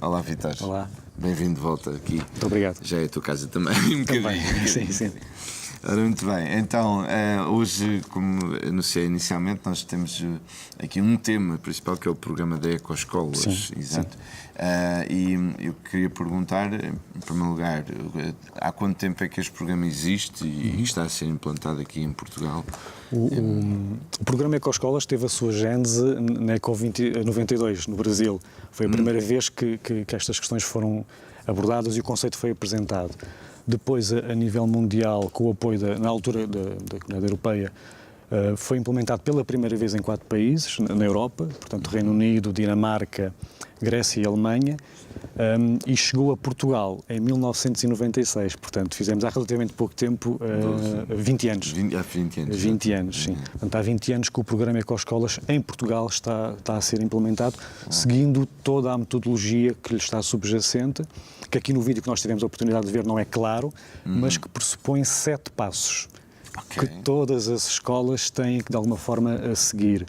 Olá, Vitor. Olá. Bem-vindo de volta aqui. Muito obrigado. Já é a tua casa também, Também, sim. Ora, muito bem. Então, hoje, como anunciei inicialmente, nós temos aqui um tema principal, que é o programa da Ecoescolas. Sim, exato. E eu queria perguntar, em primeiro lugar, há quanto tempo é que este programa existe e está a ser implantado aqui em Portugal? O programa Ecoescolas teve a sua gênese na Eco 92, no Brasil. Foi a primeira vez que estas questões foram abordadas e o conceito foi apresentado. Depois, a nível mundial, com o apoio, na altura, da Comunidade Europeia, foi implementado pela primeira vez em 4 países na Europa, portanto, Reino Unido, Dinamarca, Grécia e Alemanha, e chegou a Portugal em 1996, portanto, fizemos há relativamente pouco tempo, 20 anos. Há 20 anos. 20 anos, sim. Portanto, há 20 anos que o programa Ecoescolas em Portugal está a ser implementado, seguindo toda a metodologia que lhe está subjacente, que aqui no vídeo que nós tivemos a oportunidade de ver não é claro, mas que pressupõe 7 passos, que todas as escolas têm que, de alguma forma, a seguir.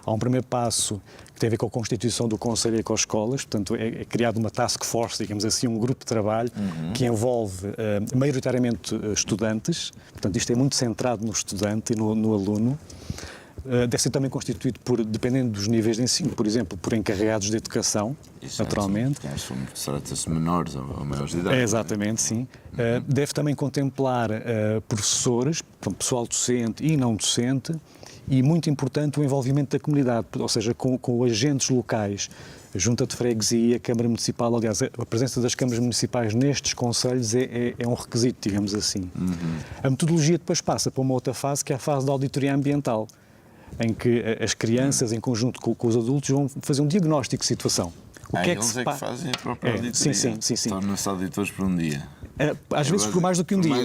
Há um primeiro passo que tem a ver com a constituição do Conselho Ecoescolas, portanto, é criado uma task force, digamos assim, um grupo de trabalho que envolve maioritariamente estudantes, portanto, isto é muito centrado no estudante e no aluno. Deve ser também constituído por, dependendo dos níveis de ensino, por exemplo, por encarregados de educação, naturalmente. Trata-se de menores ou maiores de idade. Exatamente, sim. Deve também contemplar professores, pessoal docente e não docente, e, muito importante, o envolvimento da comunidade, ou seja, com agentes locais, a Junta de Freguesia, a Câmara Municipal. Aliás, a presença das câmaras municipais nestes conselhos é um requisito, digamos assim. A metodologia depois passa para uma outra fase, que é a fase da auditoria ambiental, em que as crianças, em conjunto com os adultos, vão fazer um diagnóstico de situação. O que é que se passa? Que fazem a própria auditoria. Sim. Tornam-se auditores por um dia. Às vezes por mais do que um dia.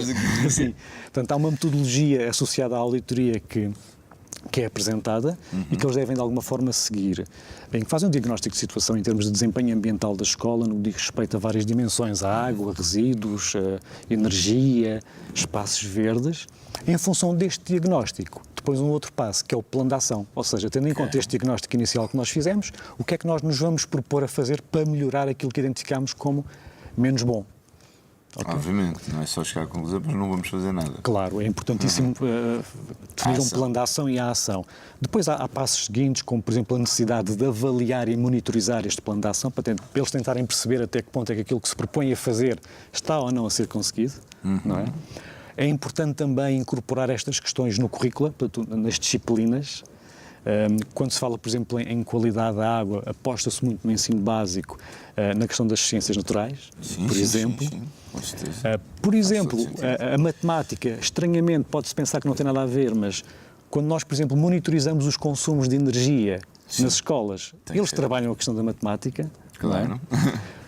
Sim. Portanto, há uma metodologia associada à auditoria que é apresentada e que eles devem, de alguma forma, seguir. Bem, fazem um diagnóstico de situação em termos de desempenho ambiental da escola, no que diz respeito a várias dimensões, a água, resíduos, energia, espaços verdes. Em função deste diagnóstico, depois um outro passo, que é o plano de ação. Ou seja, tendo em conta este diagnóstico inicial que nós fizemos, o que é que nós nos vamos propor a fazer para melhorar aquilo que identificamos como menos bom? Okay. Obviamente, não é só chegar à conclusão, mas não vamos fazer nada. Claro, é importantíssimo definir um plano de ação e a ação. Depois há passos seguintes, como por exemplo a necessidade de avaliar e monitorizar este plano de ação, para eles tentarem perceber até que ponto é que aquilo que se propõe a fazer está ou não a ser conseguido, não é? É importante também incorporar estas questões no currículo, portanto, nas disciplinas. Quando se fala, por exemplo, em qualidade da água, aposta-se muito no ensino básico na questão das ciências naturais, por exemplo. Sim, com certeza. Por exemplo, a matemática, estranhamente, pode-se pensar que não tem nada a ver, mas quando nós, por exemplo, monitorizamos os consumos de energia nas escolas, eles trabalham a questão da matemática. Claro.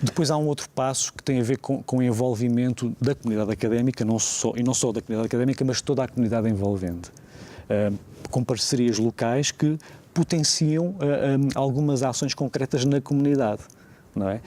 Depois há um outro passo que tem a ver com o envolvimento da comunidade académica, não só da comunidade académica, mas toda a comunidade envolvente. Com parcerias locais que potenciam algumas ações concretas na comunidade, não é?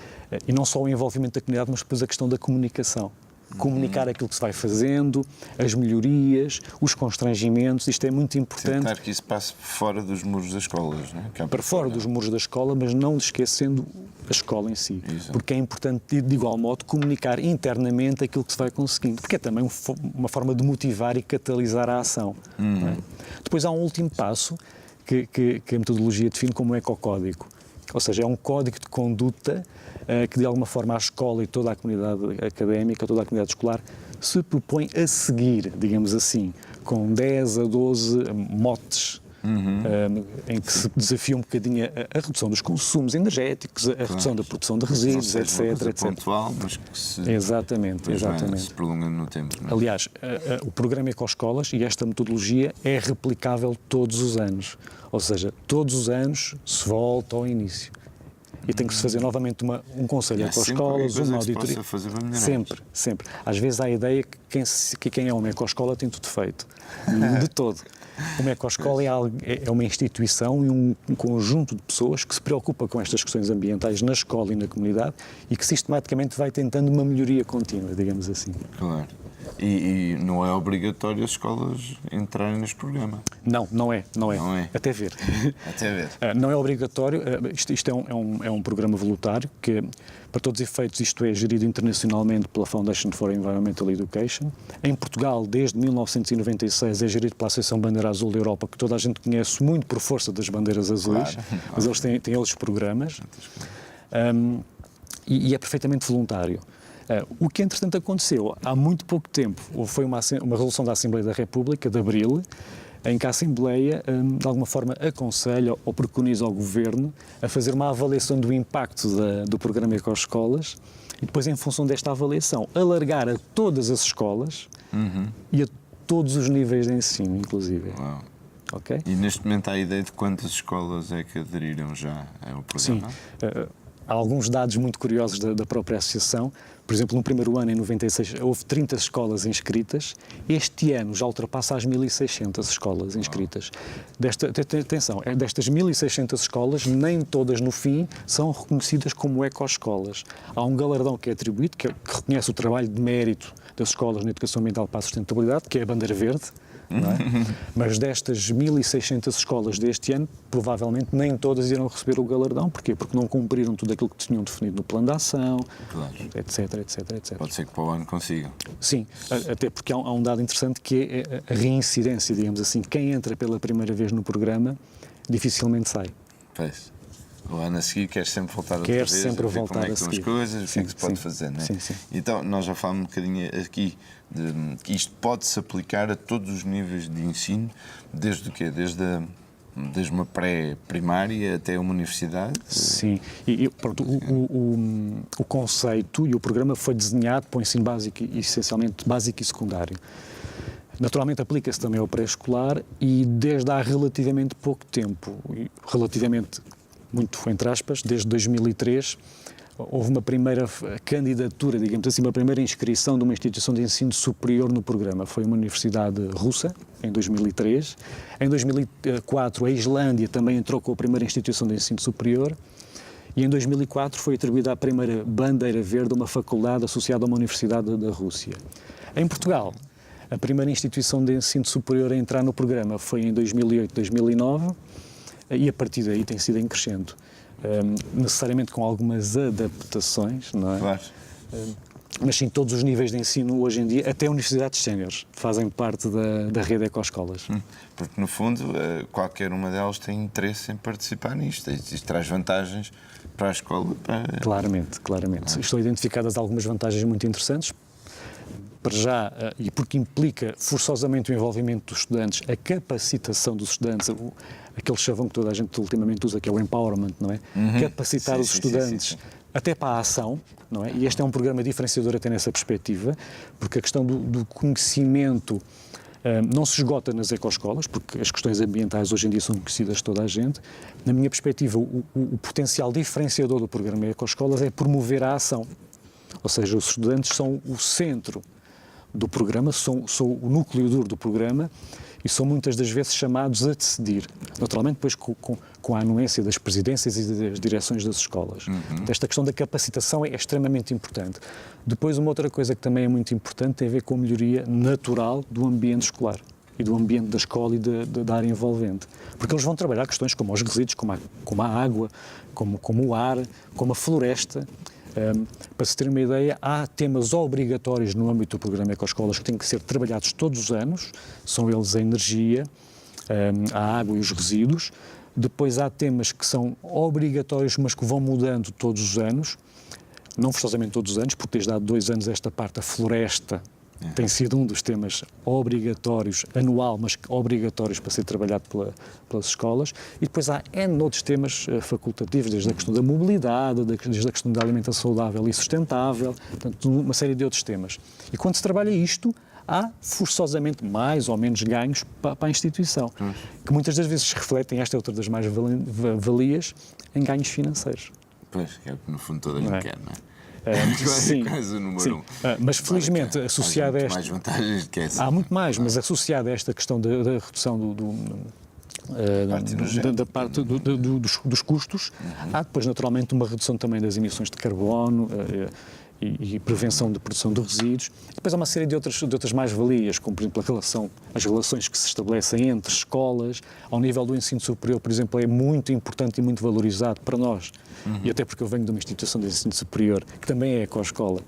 E não só o envolvimento da comunidade, mas depois a questão da comunicação. Comunicar aquilo que se vai fazendo, as melhorias, os constrangimentos, isto é muito importante. Tentar que isso passe fora dos muros das escolas, não é? Para fora dos muros da escola, mas não esquecendo a escola em si. Exato. Porque é importante, de igual modo, comunicar internamente aquilo que se vai conseguindo, porque é também uma forma de motivar e catalisar a ação. Não é? Depois há um último passo que a metodologia define como ecocódigo. Ou seja, é um código de conduta que, de alguma forma, a escola e toda a comunidade académica, toda a comunidade escolar, se propõe a seguir, digamos assim, com 10 a 12 motes, em que se desafia um bocadinho a redução dos consumos energéticos, a redução da produção de resíduos, etc. pontual, mas que se, exatamente. se prolonga no tempo. Não é? Aliás, o programa Ecoescolas e esta metodologia é replicável todos os anos. Ou seja, todos os anos se volta ao início. E tem que se fazer novamente um conselho Ecoescolas, uma auditoria. Sempre. Às vezes há a ideia que quem é uma ecoescola tem tudo feito. De todo. Uma ecoescola é uma instituição e um conjunto de pessoas que se preocupa com estas questões ambientais na escola e na comunidade e que sistematicamente vai tentando uma melhoria contínua, digamos assim. Claro. E não é obrigatório as escolas entrarem neste programa. Não é. Não é. Até ver. Até ver. Não é obrigatório. Isto é um programa voluntário que, para todos os efeitos, isto é gerido internacionalmente pela Foundation for Environmental Education. Em Portugal, desde 1996, é gerido pela Associação Bandeira Azul da Europa, que toda a gente conhece muito por força das bandeiras azuis, Claro. mas eles têm outros programas. E é perfeitamente voluntário. O que, entretanto, aconteceu há muito pouco tempo, foi uma resolução da Assembleia da República, de abril, em que a Assembleia, de alguma forma, aconselha ou preconiza ao Governo a fazer uma avaliação do impacto do programa Ecoescolas e depois, em função desta avaliação, alargar a todas as escolas e a todos os níveis de ensino, inclusive. Uau. Okay? E neste momento há a ideia de quantas escolas é que aderiram já ao programa? Sim. Há alguns dados muito curiosos da própria associação. Por exemplo, no primeiro ano, em 96, houve 30 escolas inscritas. Este ano já ultrapassa as 1.600 escolas inscritas. Atenção, destas 1.600 escolas, nem todas, no fim, são reconhecidas como ecoescolas. Há um galardão que é atribuído, que reconhece o trabalho de mérito das escolas na educação ambiental para a sustentabilidade, que é a bandeira verde. Não é? Mas destas 1.600 escolas deste ano, provavelmente nem todas irão receber o galardão. Porquê? Porque não cumpriram tudo aquilo que tinham definido no plano de ação, Claro. etc. Pode ser que para o ano consigam. Sim, até porque há um dado interessante que é a reincidência, digamos assim. Quem entra pela primeira vez no programa dificilmente sai. Pois. O ano a seguir quer sempre voltar outra Quer vez, sempre a ver voltar como é a que estão as seguir. coisas, o que é que se pode Sim. fazer, não é? Sim. Então, nós já falamos um bocadinho aqui de que isto pode-se aplicar a todos os níveis de ensino, desde o quê? Desde uma pré-primária até uma universidade? Sim, pronto, o conceito e o programa foi desenhado para o ensino básico, essencialmente básico e secundário. Naturalmente aplica-se também ao pré-escolar e desde há relativamente pouco tempo, relativamente muito entre aspas, desde 2003, houve uma primeira candidatura, digamos assim, uma primeira inscrição de uma instituição de ensino superior no programa. Foi uma universidade russa, em 2003. Em 2004, a Islândia também entrou com a primeira instituição de ensino superior. E em 2004 foi atribuída a primeira bandeira verde a uma faculdade associada a uma universidade da Rússia. Em Portugal, a primeira instituição de ensino superior a entrar no programa foi em 2008, 2009, e a partir daí tem sido em crescendo. Necessariamente com algumas adaptações, não é? Claro. Mas sim, todos os níveis de ensino hoje em dia, até universidades séniores, fazem parte da rede Ecoescolas. Porque, no fundo, qualquer uma delas tem interesse em participar nisto. Isto traz vantagens para a escola. Claramente. Estão identificadas algumas vantagens muito interessantes. Para já, e porque implica forçosamente o envolvimento dos estudantes, a capacitação dos estudantes, aquele chavão que toda a gente ultimamente usa, que é o empowerment, não é? Capacitar os estudantes até para a ação, não é? E este é um programa diferenciador até nessa perspectiva, porque a questão do conhecimento não se esgota nas ecoescolas, porque as questões ambientais hoje em dia são conhecidas de toda a gente. Na minha perspectiva, o potencial diferenciador do programa Ecoescolas é promover a ação. Ou seja, os estudantes são o centro do programa, são o núcleo duro do programa e são muitas das vezes chamados a decidir. Naturalmente, depois com a anuência das presidências e das direções das escolas. Esta questão da capacitação é extremamente importante. Depois, uma outra coisa que também é muito importante tem a ver com a melhoria natural do ambiente escolar e do ambiente da escola e da área envolvente. Porque eles vão trabalhar questões como os resíduos, como a água, como o ar, como a floresta. Para se ter uma ideia, há temas obrigatórios no âmbito do programa Ecoescolas que têm que ser trabalhados todos os anos, são eles a energia, a água e os resíduos. Depois há temas que são obrigatórios, mas que vão mudando todos os anos, não forçosamente todos os anos, porque desde há 2 anos esta parte, a floresta, tem sido um dos temas obrigatórios, anual, mas obrigatórios para ser trabalhado pelas escolas. E depois há N outros temas facultativos, desde a questão da mobilidade, desde a questão da alimentação saudável e sustentável, portanto, uma série de outros temas. E quando se trabalha isto, há forçosamente mais ou menos ganhos para a instituição, que muitas das vezes se refletem, esta é outra das mais-valias, em ganhos financeiros. Pois, que é o que no fundo toda a gente quer, não é? Sim, quase o número 1. Mas felizmente associado a esta... mais vantagens que essa. Há muito mais, mas associado a esta questão da redução da parte dos custos, há depois naturalmente uma redução também das emissões de carbono e prevenção de produção de resíduos. E depois há uma série de outras mais-valias, como, por exemplo, as relações que se estabelecem entre escolas. Ao nível do ensino superior, por exemplo, é muito importante e muito valorizado para nós, e até porque eu venho de uma instituição de ensino superior, que também é a ecoescola,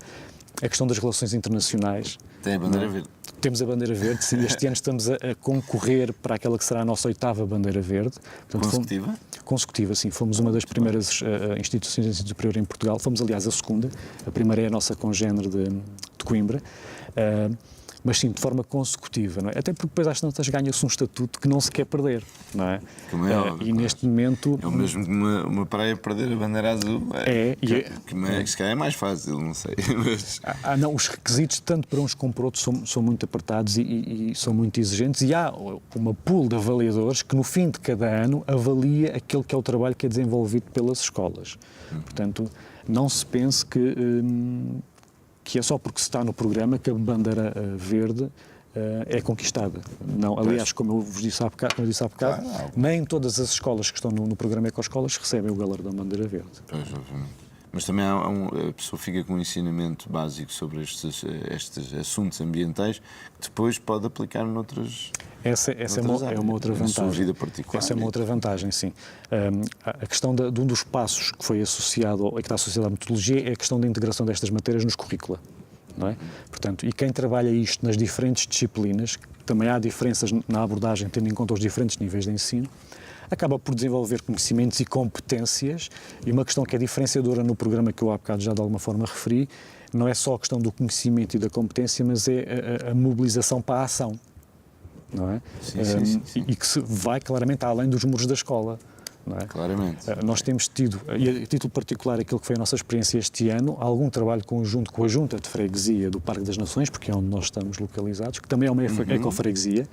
a questão das relações internacionais. Tem a bandeira verde. Temos a bandeira verde, sim. Este ano estamos a concorrer para aquela que será a nossa 8ª bandeira verde. Portanto, Consecutiva? Consecutiva, sim. Fomos uma das primeiras instituições de ensino superior em Portugal. Fomos, aliás, a segunda. A primeira é a nossa congénere de Coimbra. Mas sim, de forma consecutiva, não é? Até porque depois às tantas ganha-se um estatuto que não se quer perder, não é? Como é óbvio, e neste momento... É o mesmo que uma praia perder a bandeira azul. Que se calhar é mais fácil, não sei. Mas... Não, os requisitos, tanto para uns como para outros, são muito apertados e são muito exigentes, e há uma pool de avaliadores que no fim de cada ano avalia aquele que é o trabalho que é desenvolvido pelas escolas. Portanto, não se pense que é só porque se está no programa que a bandeira verde é conquistada. Não, aliás, como eu vos disse há bocado, Claro. nem todas as escolas que estão no programa Ecoescolas recebem o galardão bandeira verde. Pois, obviamente. Mas também a pessoa fica com um ensinamento básico sobre estes assuntos ambientais que depois pode aplicar noutras... Essa é uma outra vantagem. Na sua vida particular. Essa é uma outra vantagem, sim. A questão de um dos passos que foi associado, ou que está associado à metodologia, é a questão da integração destas matérias nos currícula, não é? Portanto, e quem trabalha isto nas diferentes disciplinas, também há diferenças na abordagem, tendo em conta os diferentes níveis de ensino, acaba por desenvolver conhecimentos e competências, e uma questão que é diferenciadora no programa que eu há bocado já de alguma forma referi, não é só a questão do conhecimento e da competência, mas é a mobilização para a ação. Não é? Sim. E que se vai claramente além dos muros da escola. Não é? Claramente. Nós temos tido, e a título particular, aquilo que foi a nossa experiência este ano, algum trabalho conjunto com a Junta de Freguesia do Parque das Nações, porque é onde nós estamos localizados, que também é uma ecofreguesia.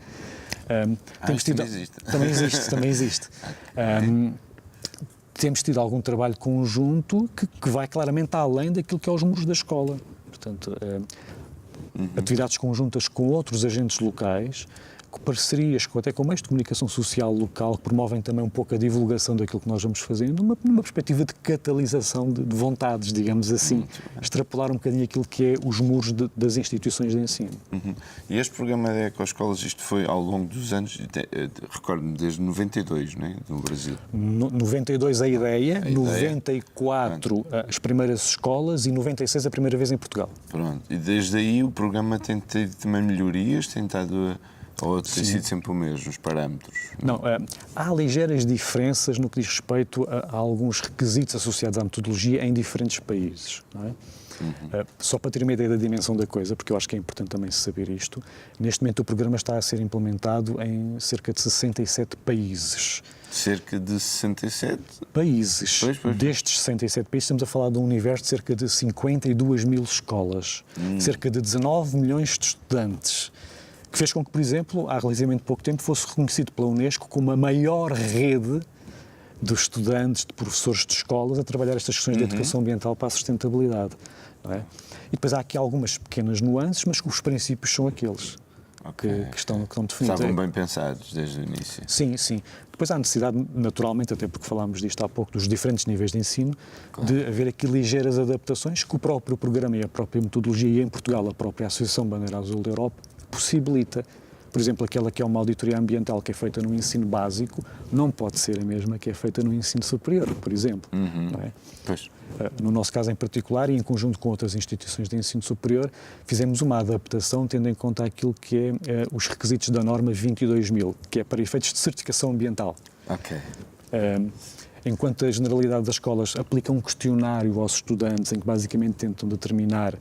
Também existe. Temos tido algum trabalho conjunto que vai claramente além daquilo que é os muros da escola. Portanto, atividades conjuntas com outros agentes locais, parcerias até com meios de comunicação social local, que promovem também um pouco a divulgação daquilo que nós vamos fazendo, numa perspectiva de catalisação de vontades, digamos assim, extrapolar um bocadinho aquilo que é os muros das instituições de ensino. E este programa de Ecoescolas, isto foi ao longo dos anos, recordo-me, desde 92, não é? No Brasil. 92 a ideia, 94 as primeiras escolas e 96 a primeira vez em Portugal. Pronto, e desde aí o programa tem tido também melhorias, tem estado... Ou tem sido sempre o mesmo, os parâmetros? Não, há ligeiras diferenças no que diz respeito a alguns requisitos associados à metodologia em diferentes países. Não é? Só para ter uma ideia da dimensão da coisa, porque eu acho que é importante também saber isto, neste momento o programa está a ser implementado em cerca de 67 países. Cerca de 67? Países. Pois. Destes 67 países estamos a falar de um universo de cerca de 52 mil escolas, cerca de 19 milhões de estudantes, que fez com que, por exemplo, há relativamente pouco tempo, fosse reconhecido pela Unesco como a maior rede de estudantes, de professores de escolas a trabalhar estas questões de educação ambiental para a sustentabilidade. Não é? E depois há aqui algumas pequenas nuances, mas os princípios são aqueles que estão definidos. Estavam bem pensados desde o início. Sim. Depois há necessidade, naturalmente, até porque falámos disto há pouco, dos diferentes níveis de ensino, de haver aqui ligeiras adaptações que o próprio programa e a própria metodologia, e em Portugal a própria Associação Bandeira Azul da Europa, possibilita. Por exemplo, aquela que é uma auditoria ambiental que é feita no ensino básico não pode ser a mesma que é feita no ensino superior, por exemplo. Não é? Pois. No nosso caso em particular, e em conjunto com outras instituições de ensino superior, fizemos uma adaptação tendo em conta aquilo que é os requisitos da norma 22.000, que é para efeitos de certificação ambiental. Enquanto a generalidade das escolas aplica um questionário aos estudantes em que basicamente tentam determinar,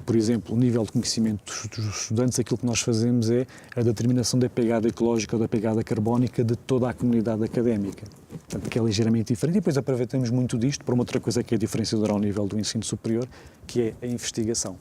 por exemplo, o nível de conhecimento dos estudantes, aquilo que nós fazemos é a determinação da pegada ecológica ou da pegada carbónica de toda a comunidade académica. Portanto, que é ligeiramente diferente. E depois aproveitamos muito disto para uma outra coisa que é diferenciadora ao nível do ensino superior, que é a investigação.